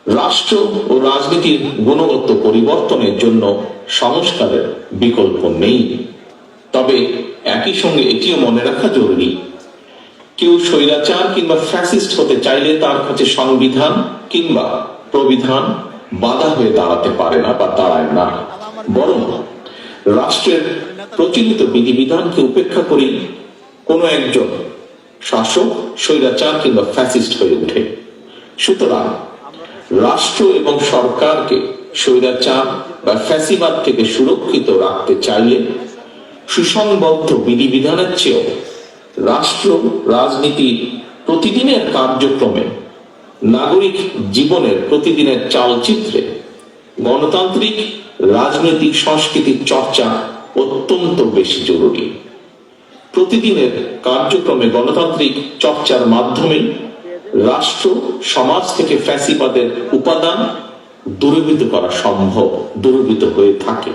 রাষ্ট্র ও রাজনীতির গুণগত পরিবর্তনের জন্য সংস্কারের বিকল্প নেই। তবে একই সঙ্গে এটিও মনে রাখা জরুরি, কেউ স্বৈরাচার কিংবা ফ্যাসিস্ট হতে চাইলে তার কাছে সংবিধান কিংবা প্রবিধান বাধা হয়ে দাঁড়াতে পারে না বা দাঁড়ায় না, বরং রাষ্ট্রের প্রচলিত বিধিবিধানকে উপেক্ষা করে কোনো একজন শাসক স্বৈরাচার কিংবা ফ্যাসিস্ট হয়ে ওঠে। সুতরাং রাষ্ট্র এবং সরকারকে স্বৈরাচার বা ফ্যাসিবাদ থেকে সুরক্ষিত রাখতে চাইলে সুসংবদ্ধ বিধিবিধানের চেয়েও রাষ্ট্র রাজনীতির প্রতিদিনের কার্যক্রমে, নাগরিক জীবনের প্রতিদিনের চালচিত্রে গণতান্ত্রিক রাজনৈতিক সংস্কৃতির চর্চা অত্যন্ত বেশি জরুরি। প্রতিদিনের কার্যক্রমে গণতান্ত্রিক চর্চার মাধ্যমে রাষ্ট্র সমাজ থেকে ফ্যাসিবাদের উপাদান দূরীভূত করা সম্ভব, দূরীভূত হয়ে থাকে।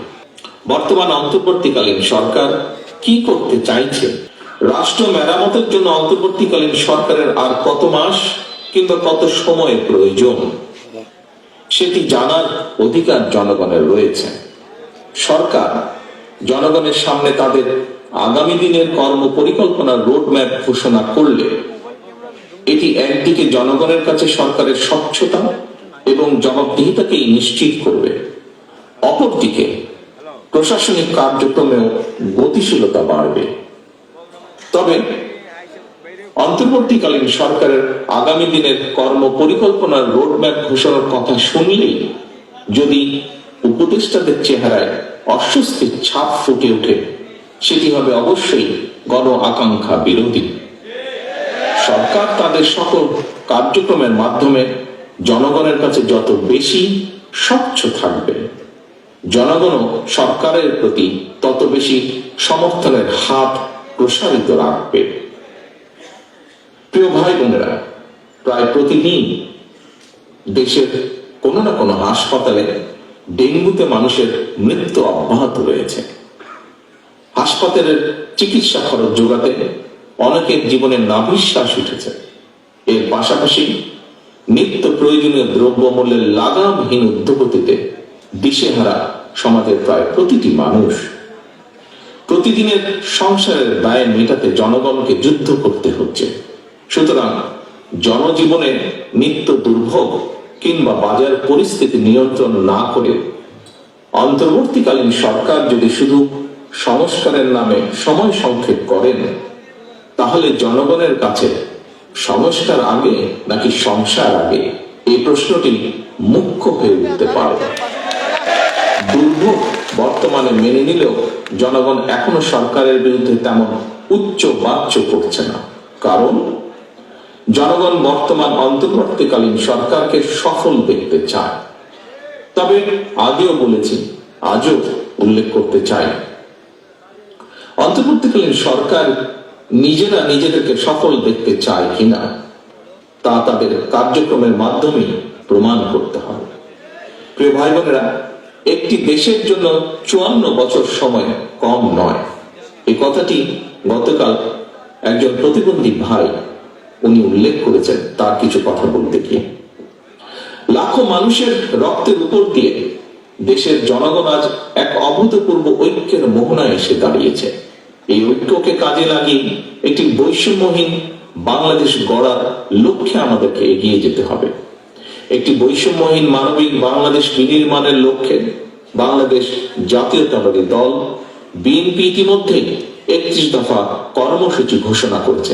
বর্তমান অন্তর্বর্তীকালীন সরকার কি করতে চাইছে? রাষ্ট্র মেরামতের জন্য অন্তর্বর্তীকালীন সরকারের আর কত মাস কিংবা কত সময় প্রয়োজন, সেটি জানার অধিকার জনগণের রয়েছে। সরকার জনগণের সামনে তাদের আগামী দিনের কর্ম পরিকল্পনার রোডম্যাপ ঘোষণা করলে এটি একদিকে জনগণের কাছে সরকারের স্বচ্ছতা এবং জবাবদিহিতাকেই নিশ্চিত করবে, অপরদিকে প্রশাসনিক কার্যক্রমেও গতিশীলতা বাড়বে। তবে অন্তর্বর্তীকালীন সরকারের আগামী দিনের কর্ম পরিকল্পনার রোডম্যাপ ঘোষণার কথা শুনলেই যদি উপদেষ্টাদের চেহারায় অস্বস্তির ছাপ ফুটে ওঠে, সেটি হবে অবশ্যই গণ আকাঙ্ক্ষা বিরোধী। সরকার তাদের সকল কার্যক্রমের মাধ্যমে জনগণের কাছে যত বেশি স্বচ্ছ থাকবে, জনগণও সরকারের প্রতি তত বেশি সমর্থনের হাত প্রসারিত রাখবে। প্রিয় ভাই বোনেরা, প্রায় প্রতিদিন দেশের কোনো না কোনো হাসপাতালে ডেঙ্গুতে মানুষের মৃত্যু অব্যাহত রয়েছে। হাসপাতালের চিকিৎসা খরচ যোগাতে অনেকের জীবনে নাভিশ্বাস উঠেছে। এর পাশাপাশি নিত্য প্রয়োজনীয় দ্রব্যমূল্যের লাগামহীন ঊর্ধ্বগতিতে দিশেহারা সমাজের প্রায় প্রতিটি মানুষ। প্রতিদিনের সংসারের ব্যয় মেটাতে জনগণকে যুদ্ধ করতে হচ্ছে। সুতরাং জনজীবনে নিত্য দুর্ভোগ কিংবা বাজার পরিস্থিতি নিয়ন্ত্রণ না করে অন্তর্বর্তীকালীন সরকার যদি শুধু সংস্কারের নামে সময় সংক্ষেপ করেন, তাহলে জনগণের কাছে সংস্কার আগে নাকি সংসার আগে, এই প্রশ্নটি মুখ্য হয়ে উঠতে পারে। দুর্ভোগ বর্তমানে মেনে নিলেও জনগণ এখনো সরকারের বিরুদ্ধে তেমন উচ্চ বাচ্য করছে না, কারণ জনগণ বর্তমান অন্তর্বর্তীকালীন সরকারকে সফল দেখতে চায়। তবে আগেও বলেছি, আজও উল্লেখ করতে চাই, অন্তর্বর্তীকালীন সরকার নিজেরা নিজেদেরকে সফল দেখতে চায় কিনা তা তাদের কার্যক্রমের মাধ্যমে প্রমাণ করতে হবে। প্রিয় ভাই বোনেরা, একটি দেশের জন্য 54 বছর সময় কম নয়। এই কথাটি গতকাল একজন প্রতিবন্ধী ভাই উনি উল্লেখ করেছেন তার কিছু কথা বলতে গিয়ে। লাখো মানুষের রক্তের উপর দিয়ে দেশের জনগণ আজ এক অভূতপূর্ব ঐক্যের মোহনায় এসে দাঁড়িয়েছে। এই ঐক্যকে কাজে লাগিয়ে একটি বৈষম্যহীন বাংলাদেশ গড়ার লক্ষ্যে আমাদেরকে এগিয়ে যেতে হবে। একটি বৈষম্যহীন মানবিক বাংলাদেশ বিনির্মাণের লক্ষ্যে বাংলাদেশ জাতীয়তাবাদী দল বিএনপি ইতিমধ্যে 31 দফা কর্মসূচি ঘোষণা করেছে।